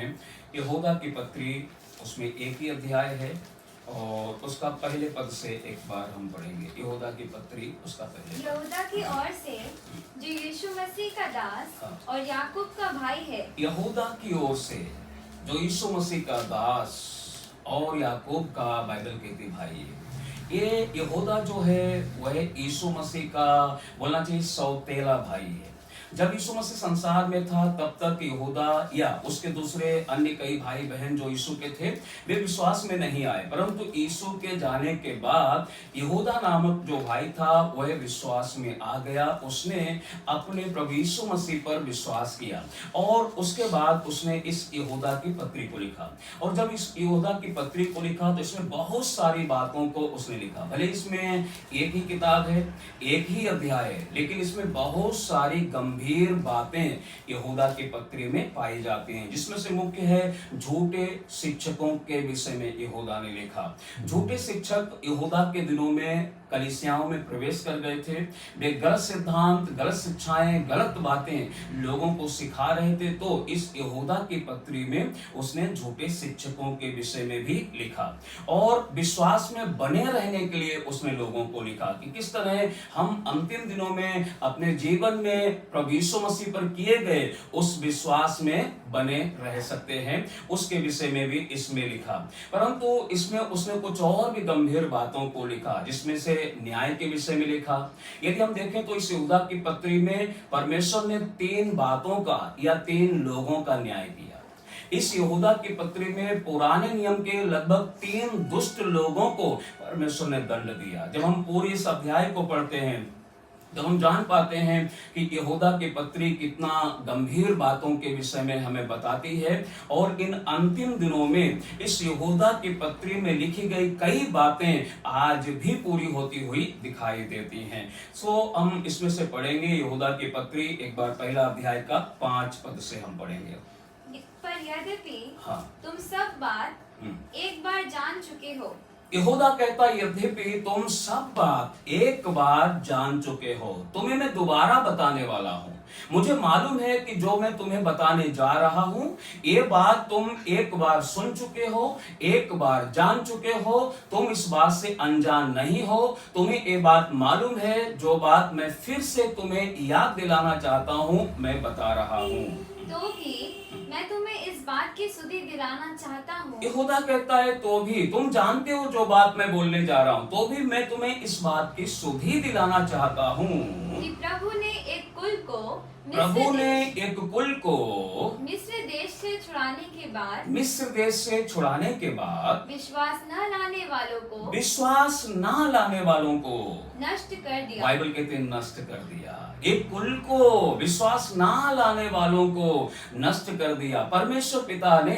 हैं। यहूदा की पत्री, उसमें एक ही अध्याय है और उसका पहले पद से एक बार हम पढ़ेंगे। यहूदा की पत्री, उसका पहले यहूदा की ओर से जो यीशु मसीह का दास हाँ। और याकूब का भाई है। यहूदा की ओर से जो यीशु मसीह का दास और याकूब का, बाइबल कहती भाई है। ये यहूदा जो है वह यीशु मसीह का बोलना चाहिए सौतेला भाई है। जब यीशु मसीह संसार में था तब तक यहूदा या उसके दूसरे अन्य कई भाई बहन जो यीशु के थे वे विश्वास में नहीं आए, परंतु यीशु के जाने के बाद यहूदा नामक जो भाई था वह विश्वास में आ गया। उसने अपने प्रभु यीशु मसीह पर विश्वास किया और उसके बाद उसने इस यहूदा की पत्री को लिखा। और जब इस यहूदा की पत्री को लिखा तो इसमें बहुत सारी बातों को उसने लिखा। भले इसमें एक ही किताब है, एक ही अध्याय है, लेकिन इसमें बहुत सारी गंभीर बातें यहूदा की पत्री में पाई जाती हैं, जिसमें से मुख्य है झूठे शिक्षकों के विषय में यहूदा ने लिखा। झूठे शिक्षक यहूदा के दिनों में कलीसियाओं में प्रवेश कर गए थे। वे गलत सिद्धांत, गलत शिक्षाएं, गलत बातें लोगों को सिखा रहे थे। तो इस यहूदा की पत्री में उसने झूठे शिक्षकों के विषय में भी लिखा और विश्वास में बने रहने के लिए उसने लोगों को लिखा कि किस तरह हम अंतिम दिनों में अपने जीवन में प्रभु यीशु मसीह पर किए गए उस विश्वास में बने रह सकते हैं, उसके विषय में भी इसमें लिखा। परंतु इसमें उसने कुछ और भी गंभीर बातों को लिखा, जिसमें से न्याय के विषय में लिखा। यदि हम देखें तो इस यहूदा की पत्री में परमेश्वर ने 3 बातों का या 3 लोगों का न्याय किया। इस यहूदा की पत्री में पुराने नियम के लगभग 3 दुष्ट लोगों को परमेश्वर ने दंड दिया। जब हम पूरी इस अध्याय को पढ़ते हैं तो हम जान पाते हैं कि यहूदा की पत्री कितना गंभीर बातों के विषय में हमें बताती है और इन अंतिम दिनों में इस यहूदा की पत्री में लिखी गई कई बातें आज भी पूरी होती हुई दिखाई देती हैं। सो हम इसमें से पढ़ेंगे यहूदा की पत्री, एक बार पहला अध्याय का 5 पद से हम पढ़ेंगे। पर यद्यपि हाँ। तुम सब बात एक बार जान चुके हो। यहूदा कहता यद्यपि तुम सब बात एक बार जान चुके हो, तुम्हें मैं दोबारा बताने वाला हूं। मुझे मालूम है कि जो मैं तुम्हें बताने जा रहा हूं ये बात तुम एक बार सुन चुके हो, एक बार जान चुके हो। तुम इस बात से अनजान नहीं हो, तुम्हें ये बात मालूम है। जो बात मैं फिर से तुम्हें याद दिलाना चाहता हूं मैं बता रहा हूं। तो भी मैं तुम्हें इस बात की सुधि दिलाना चाहता हूँ। यहूदा कहता है तो भी तुम जानते हो जो बात मैं बोलने जा रहा हूँ, तो भी मैं तुम्हें इस बात की सुधि दिलाना चाहता हूँ कि प्रभु ने एक कुल को मिस्र देश से छुड़ाने के बाद विश्वास न लाने वालों को नष्ट कर दिया। बाइबल कहते हैं नष्ट कर दिया। एक कुल को, विश्वास ना लाने वालों को नष्ट कर दिया। परमेश्वर पिता ने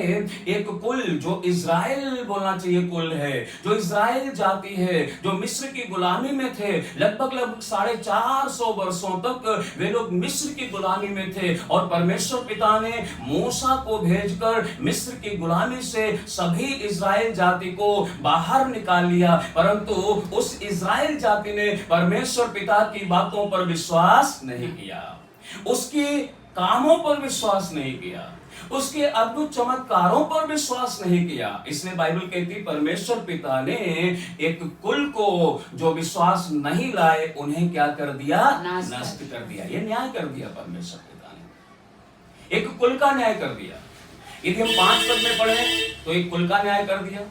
एक कुल जो इज़राइल बोलना चाहिए कुल है, जो इज़राइल जाति है, जो मिस्र की गुलामी में थे, लगभग 450 वर्षों तक वे लोग मिस्र की गुलामी में थे और परमेश्वर पिता ने मूसा को भेजकर मिस्र की गुलामी से सभी इज़राइल जाति को बाहर निकाल लिया। परंतु उस इज़राइल जाति ने परमेश्वर पिता की बातों पर विश्वास नहीं किया, उसके कामों पर विश्वास नहीं किया, उसके अद्भुत चमत्कारों पर विश्वास नहीं किया। इसलिए बाइबल कहती परमेश्वर पिता ने एक कुल को जो विश्वास नहीं लाए उन्हें क्या कर दिया? नष्ट कर दिया। ये न्याय कर दिया परमेश्वर पिता ने, एक कुल का न्याय कर दिया। यदि हम 5 पद में पढ़े तो एक कुल का न्याय कर दिया,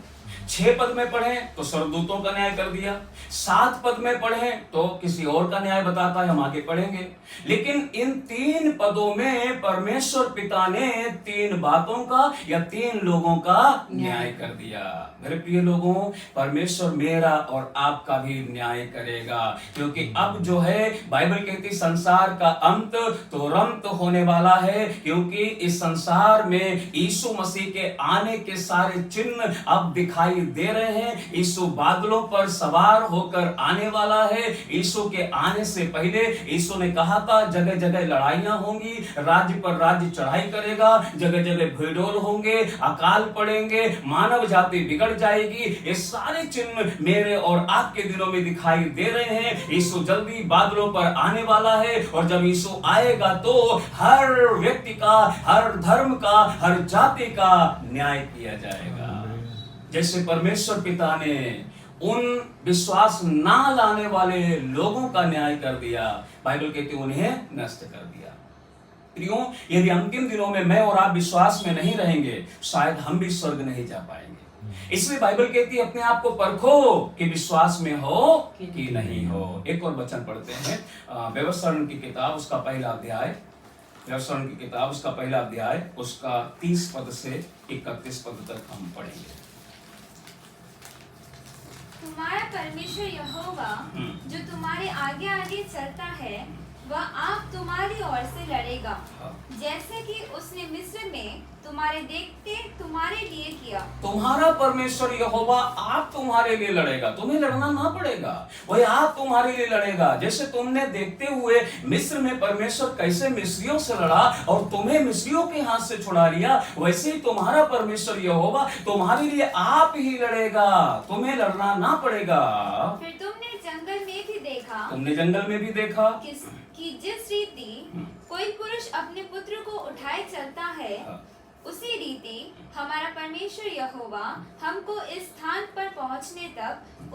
6 पद में पढ़े तो स्वर्गदूतों का न्याय कर दिया, 7 पद में पढ़े तो किसी और का न्याय बताता है, हम आगे पढ़ेंगे। लेकिन इन 3 पदों में परमेश्वर पिता ने 3 बातों का या 3 लोगों का न्याय कर दिया। मेरे प्रिय लोगों, परमेश्वर मेरा और आपका भी न्याय करेगा, क्योंकि अब जो है बाइबल कहती संसार का अंत तुरंत होने वाला है, क्योंकि इस संसार में यीशु मसीह के आने के सारे चिन्ह अब दिखाई दिखाई दे रहे हैं। यीशु बादलों पर सवार होकर आने वाला है। यीशु के आने से पहले यीशु ने कहा था जगह जगह लड़ाइयां होंगी, राज्य पर राज्य चढ़ाई करेगा, जगह जगह भूडोल होंगे, अकाल पड़ेंगे, मानव जाति बिगड़ जाएगी। ये सारे चिन्ह मेरे और आपके दिनों में दिखाई दे रहे हैं। यीशु जल्दी बादलों पर आने वाला है और जब यीशु आएगा तो हर व्यक्ति का, हर धर्म का, हर जाति का न्याय किया जाएगा। जैसे परमेश्वर पिता ने उन विश्वास ना लाने वाले लोगों का न्याय कर दिया, बाइबल कहती है उन्हें नष्ट कर दिया। प्रियो, यदि अंतिम दिनों में मैं और आप विश्वास में नहीं रहेंगे, शायद हम भी स्वर्ग नहीं जा पाएंगे। इसलिए बाइबल कहती है अपने आप को परखो कि विश्वास में हो कि नहीं हो। एक और वचन पढ़ते हैं, व्यवसरण की किताब उसका पहला अध्याय, व्यवसरण की किताब उसका पहला अध्याय उसका 30 पद से 31 पद तक हम पढ़ेंगे। तुम्हारा परमेश्वर यहोवा जो तुम्हारे आगे आगे चलता है, वह आप तुम्हारी ओर से लड़ेगा, जैसे कि उसने मिस्र में तुम्हारे देखते तुम्हारे लिए किया। तुम्हारा परमेश्वर यहोवा आप तुम्हारे लिए लड़ेगा, तुम्हें लड़ना ना पड़ेगा, वही आप तुम्हारे लिए लड़ेगा। जैसे तुमने देखते हुए मिस्र में परमेश्वर कैसे मिस्रियों से लड़ा और तुम्हें मिस्रियों के हाथ से छुड़ा लिया, वैसे ही तुम्हारा परमेश्वर यहोवा तुम्हारे लिए आप ही लड़ेगा, तुम्हें लड़ना ना पड़ेगा। फिर तुमने जंगल में भी देखा, तुमने जंगल में भी देखा कि जिस रीति कोई पुरुष अपने पुत्र को उठाए चलता है, उसी रीति हमारा परमेश्वर यहोवा हमको इस स्थान पर पहुंचने तक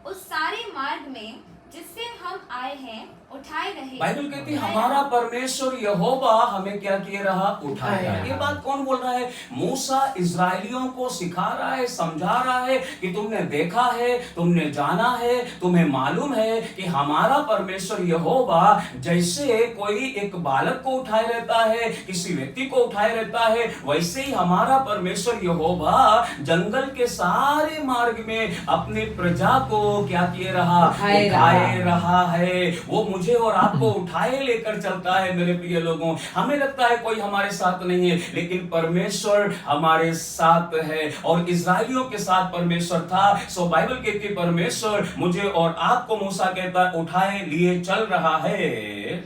उस सारे मार्ग में जिससे हम आए हैं उठाए रहे। बाइबल कहती है हमारा परमेश्वर यहोवा हमें क्या किए रहा, उठाया। ये बात कौन बोल रहा है? मूसा इजराइलियों को सिखा रहा है, समझा रहा है कि तुमने देखा है, तुमने जाना है, तुम्हें मालूम है कि हमारा परमेश्वर यहोवा जैसे कोई एक बालक को उठाए रहता है, किसी व्यक्ति को उठाए रहता है, वैसे ही हमारा परमेश्वर यहोवा जंगल के सारे मार्ग में अपने प्रजा को क्या किए रहा, उठाए रहा है। वो मुझे और आपको उठाए लेकर चलता है। मेरे प्रिय लोगों, हमें लगता है कोई हमारे साथ नहीं है, लेकिन परमेश्वर हमारे साथ है और इजराइलियों के साथ परमेश्वर था। सो बाइबल कहती है परमेश्वर मुझे और आपको, मूसा कहता है, उठाए लिए चल रहा है।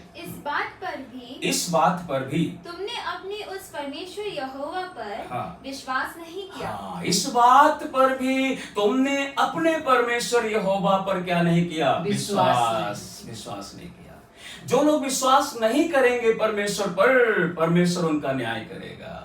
इस बात पर भी तुमने अपने उस परमेश्वर यहोवा पर विश्वास नहीं किया। इस बात पर भी तुमने अपने परमेश्वर यहोवा पर क्या नहीं किया, विश्वास नहीं किया। जो लोग विश्वास नहीं करेंगे परमेश्वर पर, परमेश्वर उनका न्याय करेगा।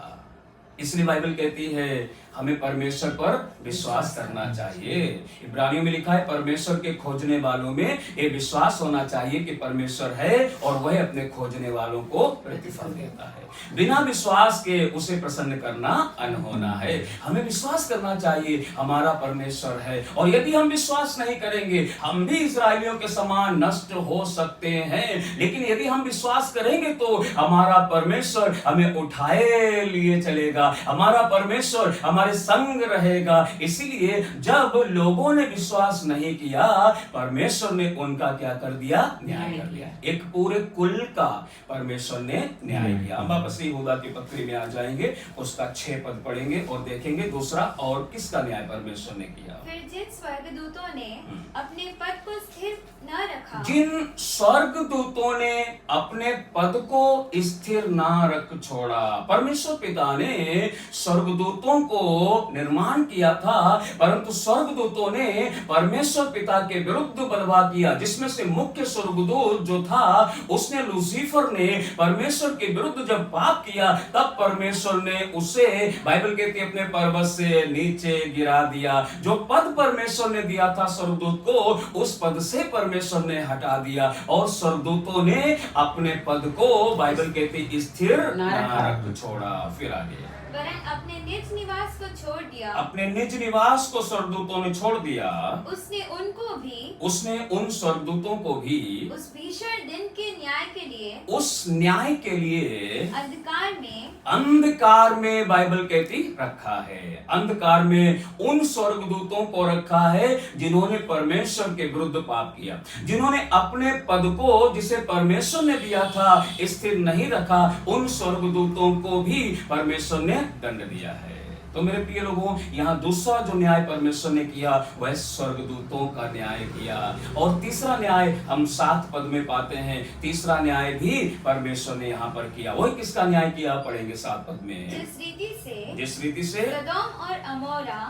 इसलिए बाइबल कहती है हमें परमेश्वर पर विश्वास करना चाहिए। इब्रानियों में लिखा है परमेश्वर के खोजने वालों में ये विश्वास होना चाहिए कि परमेश्वर है और वह अपने खोजने वालों को प्रतिफल देता है। बिना विश्वास के उसे प्रसन्न करना अनहोना है। हमें विश्वास करना चाहिए हमारा परमेश्वर है, और यदि हम विश्वास नहीं करेंगे हम भी इस्राएलियों के समान नष्ट हो सकते हैं। लेकिन यदि हम विश्वास करेंगे तो हमारा परमेश्वर हमें उठाए लिए चलेगा, हमारा परमेश्वर हमारे संग रहेगा। इसीलिए जब लोगों ने विश्वास नहीं किया, परमेश्वर ने उनका क्या कर दिया, न्याय कर दिया। एक पूरे कुल का परमेश्वर ने न्याय किया। हम वापस यहूदा की पत्री में आ जाएंगे, उसका 6 पद पढ़ेंगे और देखेंगे दूसरा और किसका न्याय परमेश्वर ने किया। फिर जिन स्वर्गदूतों ने अपने पद को स्थिर न रखा, जिन स्वर्गदूतों ने अपने पद को स्थिर ना रख छोड़ा। परमेश्वर पिता ने स्वर्गदूतों को निर्माण किया था, परंतु स्वर्गदूतों ने परमेश्वर पिता के विरुद्ध बलवा किया, जिसमें से मुख्य स्वर्गदूत जो था उसने, लूसीफर ने परमेश्वर के विरुद्ध जब पाप किया, तब परमेश्वर ने उसे, बाइबल कहती है, अपने पर्वत से नीचे गिरा दिया। जो पद परमेश्वर ने दिया था स्वर्गदूत को, उस पद से परमेश्वर ने हटा दिया और स्वर्गदूतों ने अपने पद को, बाइबल कहती, स्थिर ना रख छोड़ा। फिर आगे, वरन अपने निज निवास को छोड़ दिया, अपने निज निवास को स्वर्गदूतों ने छोड़ दिया। उसने उन स्वर्गदूतों को भी उस भीषण दिन के न्याय के लिए, उस न्याय के लिए अंधकार में बाइबल कहती रखा है। अंधकार में उन स्वर्गदूतों को रखा है जिन्होंने परमेश्वर के विरुद्ध पाप किया, जिन्होंने अपने पद को, जिसे परमेश्वर ने दिया था, स्थिर नहीं रखा। उन स्वर्गदूतों को भी परमेश्वर ने दंड दिया है। तो मेरे प्रिय लोगों, यहाँ दूसरा जो न्याय परमेश्वर ने किया वह स्वर्गदूतों का न्याय किया। और तीसरा न्याय हम 7 पद में पाते हैं, तीसरा न्याय भी परमेश्वर ने यहाँ पर किया। वही किसका न्याय किया, पढ़ेंगे 7 पद में। जिस रीति से सदोम और अमोरा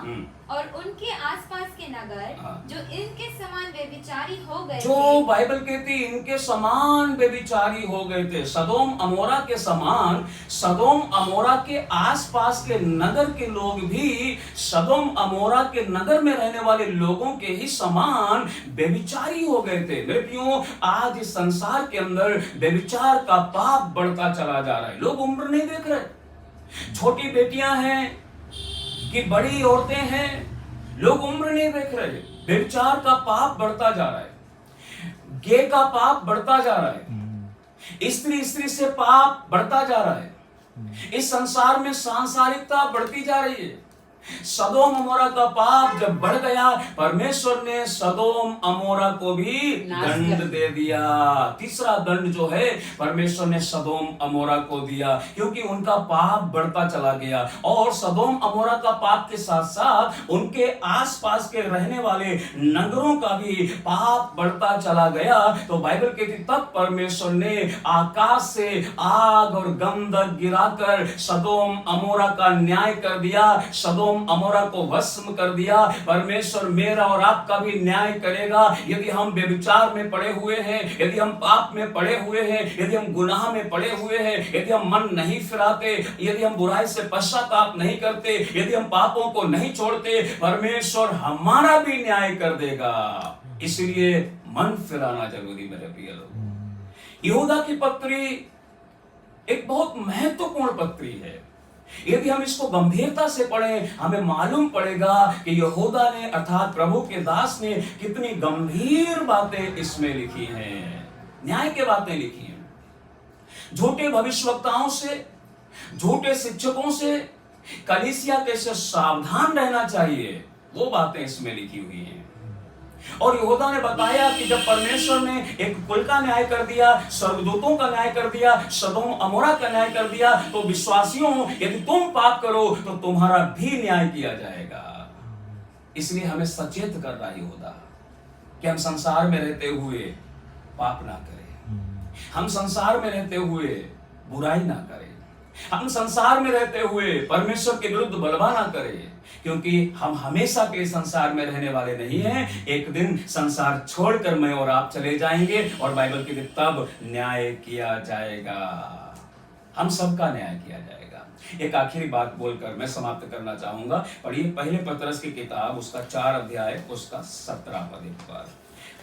और उनके आसपास के नगर जो इनके समान व्यभिचारी हो गए जो बाइबल कहती इनके समान व्यभिचारी हो गए थे, सदोम अमोरा के समान, सदोम अमोरा के आसपास के नगर के लोग भी सदोम अमोरा के नगर में रहने वाले लोगों के ही समान व्यभिचारी हो गए थे। मेरे प्रियो, आज इस संसार के अंदर व्यभिचार का पाप बढ़ता चला जा रहा है। लोग उम्र नहीं देख रहे, छोटी बेटियां हैं कि बड़ी औरतें हैं, लोग उम्र नहीं देख रहे। व्यभिचार का पाप बढ़ता जा रहा है, गे का पाप बढ़ता जा रहा है, स्त्री से पाप बढ़ता जा रहा है। इस संसार में सांसारिकता बढ़ती जा रही है। सदोम अमोरा का पाप जब बढ़ गया, परमेश्वर ने सदोम अमोरा को भी दंड दे दिया। तीसरा दंड जो है परमेश्वर ने सदोम अमोरा को दिया, क्योंकि उनका पाप बढ़ता चला गया। और सदोम अमोरा का पाप के साथ साथ उनके आसपास के रहने वाले नगरों का भी पाप बढ़ता चला गया। तो बाइबल कहती तब परमेश्वर ने आकाश से आग और गंधक गिराकर सदोम अमोरा का न्याय कर दिया, सदोम अमोरा को भस्म कर दिया। परमेश्वर मेरा और आपका भी न्याय करेगा। यदि हम व्यभिचार में पड़े हुए हैं, यदि हम पाप में पड़े हुए हैं, यदि हम गुनाह में पड़े हुए हैं, यदि हम मन नहीं फिराते, यदि हम बुराई से पश्चाताप नहीं करते, यदि हम पापों को नहीं छोड़ते, परमेश्वर हमारा भी न्याय कर देगा। इसलिए मन फिराना जरूरी मेरे प्रिय लोग। यहूदा की पत्री एक बहुत महत्वपूर्ण पत्री है। यदि हम इसको गंभीरता से पढ़ें, हमें मालूम पड़ेगा कि यहूदा ने अर्थात प्रभु के दास ने कितनी गंभीर बातें इसमें लिखी हैं, न्याय की बातें लिखी हैं। झूठे भविष्यवक्ताओं से, झूठे शिक्षकों से कलीसिया कैसे सावधान रहना चाहिए, वो बातें इसमें लिखी हुई हैं। और यहूदा ने बताया कि जब परमेश्वर ने एक कुल का न्याय कर दिया, स्वर्गदूतों का न्याय कर दिया, सदोम अमोरा का न्याय कर दिया, तो विश्वासियों यदि तुम पाप करो तो तुम्हारा भी न्याय किया जाएगा। इसलिए हमें सचेत कर रहा है यहूदा कि हम संसार में रहते हुए पाप ना करें, हम संसार में रहते हुए बुराई ना करें, हम संसार में रहते हुए परमेश्वर के विरुद्ध बलवा ना करें, क्योंकि हम हमेशा के संसार में रहने वाले नहीं हैं। एक दिन संसार छोड़कर मैं और आप चले जाएंगे और बाइबल के तब न्याय किया जाएगा, हम सबका न्याय किया जाएगा। एक आखिरी बात बोलकर मैं समाप्त करना चाहूंगा। पढ़िए पहले पतरस की किताब उसका 4 अध्याय उसका 17 पद पर।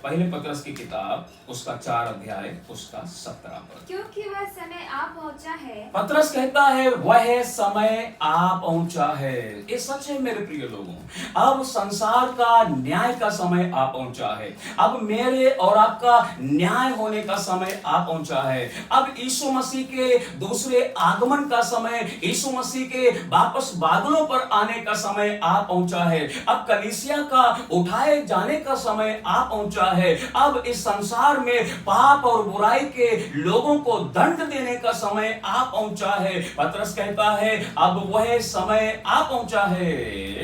पहले पतरस की किताब उसका 4 अध्याय उसका 17 पद। क्योंकि वह समय आ पहुंचा है, पतरस कहता है वह समय आ पहुंचा है। ये सच है मेरे प्रिय लोगों, अब संसार का न्याय का समय आ पहुंचा है। अब मेरे और आपका न्याय होने का समय आ पहुंचा है। अब यीशु मसीह के दूसरे आगमन का समय, यीशु मसीह के वापस बादलों पर आने का समय आ पहुंचा है। अब कलीसिया का उठाए जाने का समय आ पहुंचा है। अब इस संसार में पाप और बुराई के लोगों को दंड देने का समय आ पहुंचा है। पतरस कहता है अब वह समय आ पहुंचा है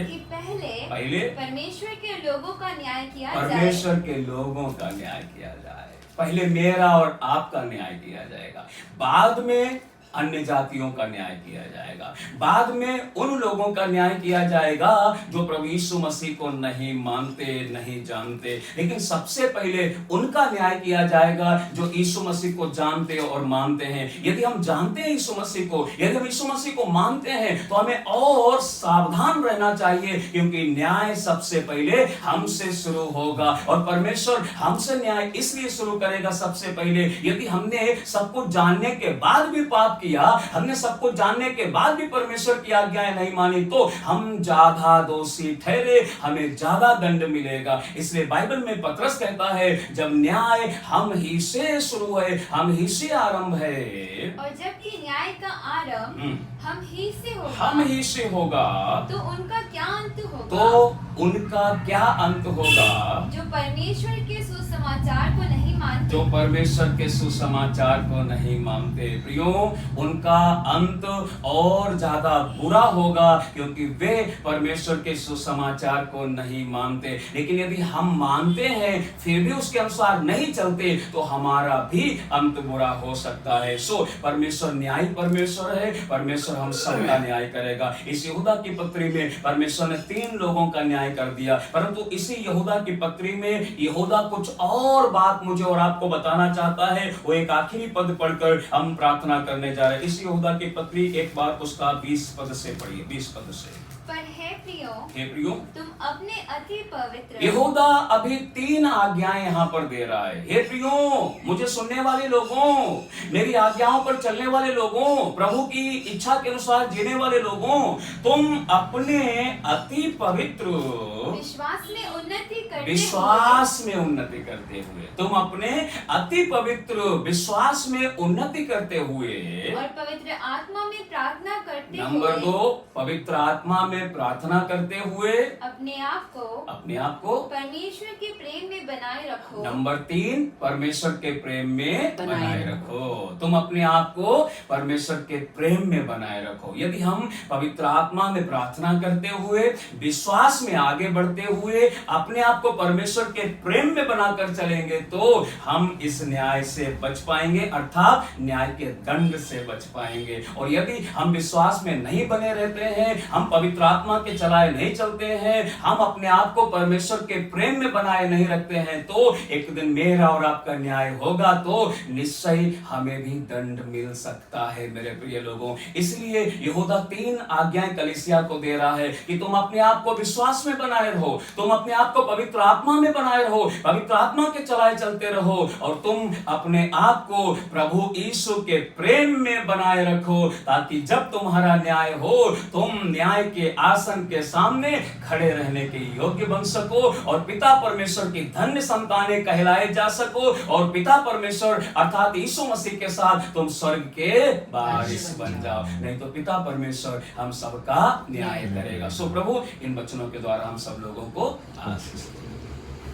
कि पहले परमेश्वर के लोगों का न्याय किया जाए, परमेश्वर के लोगों का न्याय किया जाए। पहले मेरा और आपका न्याय किया जाएगा, बाद में अन्य जातियों का न्याय किया जाएगा, बाद में उन लोगों का न्याय किया जाएगा जो प्रभु यीशु मसीह को नहीं मानते, नहीं जानते। लेकिन सबसे पहले उनका न्याय किया जाएगा जो यीशु मसीह को जानते और मानते हैं। यदि हम जानते हैं यीशु मसीह को, यदि हम यीशु मसीह को मानते हैं, तो हमें और सावधान रहना चाहिए, क्योंकि न्याय सबसे पहले हमसे शुरू होगा। और परमेश्वर हमसे न्याय इसलिए शुरू करेगा सबसे पहले, यदि हमने सब कुछ जानने के बाद भी पाप किया, हमने सब कुछ जानने के बाद भी परमेश्वर की आज्ञाएं नहीं मानी, तो हम ज्यादा दोषी ठहरे, हमें ज्यादा दंड मिलेगा। इसलिए बाइबल में पतरस कहता है जब न्याय हम ही से शुरू है, हम ही से आरंभ है, और जबकि न्याय का आरंभ हम ही से होगा, हम ही से होगा, तो उनका क्या अंत होगा? तो उनका क्या अंत होगा? जो परमेश्वर के सुसमाचार को नहीं मानते। जो परमेश्वर के सुसमाचार को नहीं मानते प्रियो, उनका अंत और ज्यादा बुरा होगा, क्योंकि वे परमेश्वर के सुसमाचार को नहीं मानते। लेकिन यदि हम मानते हैं फिर भी उसके अनुसार नहीं चलते तो हमारा भी अंत बुरा हो सकता है। सो परमेश्वर न्यायी परमेश्वर है, परमेश्वर हम सबका न्याय करेगा। इस यहूदा की पत्री में परमेश्वर ने 3 लोगों का न्याय कर दिया, परंतु इसी यहूदा की पत्री में यहूदा कुछ और बात मुझे और आपको बताना चाहता है। वो एक आखिरी पद पढ़कर हम प्रार्थना करने जा रहे हैं। इस यहूदा की पत्री एक बार उसका 20 पद से पढ़िए, 20 पद से। पर हे प्रियो, तुम अपने अति पवित्र। यहूदा अभी 3 आज्ञाएं यहाँ पर दे रहा है। हे प्रियो, मुझे सुनने वाले लोगों, मेरी आज्ञाओं पर चलने वाले लोगों, प्रभु की इच्छा के अनुसार जीने वाले लोगों, तुम अपने अति पवित्र विश्वास में उन्नति करते हुए, तुम अपने अति पवित्र विश्वास में उन्नति करते हुए और पवित्र आत्मा में प्रार्थना करते नंबर 2, पवित्र आत्मा में प्रार्थना करते हुए अपने आप को परमेश्वर के प्रेम में बनाए रखो। नंबर 3, परमेश्वर के प्रेम में बनाए रखो। तुम अपने आप को परमेश्वर के प्रेम में बनाए रखो। यदि हम पवित्र आत्मा में प्रार्थना करते हुए, विश्वास में आगे बढ़ते हुए अपने आप को परमेश्वर के प्रेम में बनाकर चलेंगे तो हम इस न्याय से बच पाएंगे, अर्थात न्याय के दंड से बच पाएंगे। और यदि हम विश्वास में नहीं बने रहते हैं, हम पवित्र आत्मा के चलाए नहीं चलते हैं, हम अपने आप को परमेश्वर के प्रेम में बनाए नहीं रखते हैं, तो एक दिन मेरा और आपका न्याय होगा तो निश्चय हमें भी दंड मिल सकता है मेरे प्रिय लोगों। इसलिए यहूदा 3 आज्ञाएं कलीसिया को दे रहा है कि तुम अपने आप को विश्वास में बनाए रहो, तुम अपने आप को पवित्र आत्मा में बनाए रहो, पवित्र आत्मा के चलाए चलते रहो, और तुम अपने आप को प्रभु यीशु के प्रेम में बनाए रखो, ताकि जब तुम्हारा न्याय हो तुम न्याय के आसन के सामने खड़े रहने के योग्य बन सको और पिता परमेश्वर की धन्य संतानें कहलाए जा सको, और पिता परमेश्वर अर्थात यीशु मसीह के साथ तुम स्वर्ग के वारिस बन जाओ। नहीं तो पिता परमेश्वर हम सबका न्याय करेगा। सो प्रभु इन वचनों के द्वारा हम सब लोगों को आशीष दे।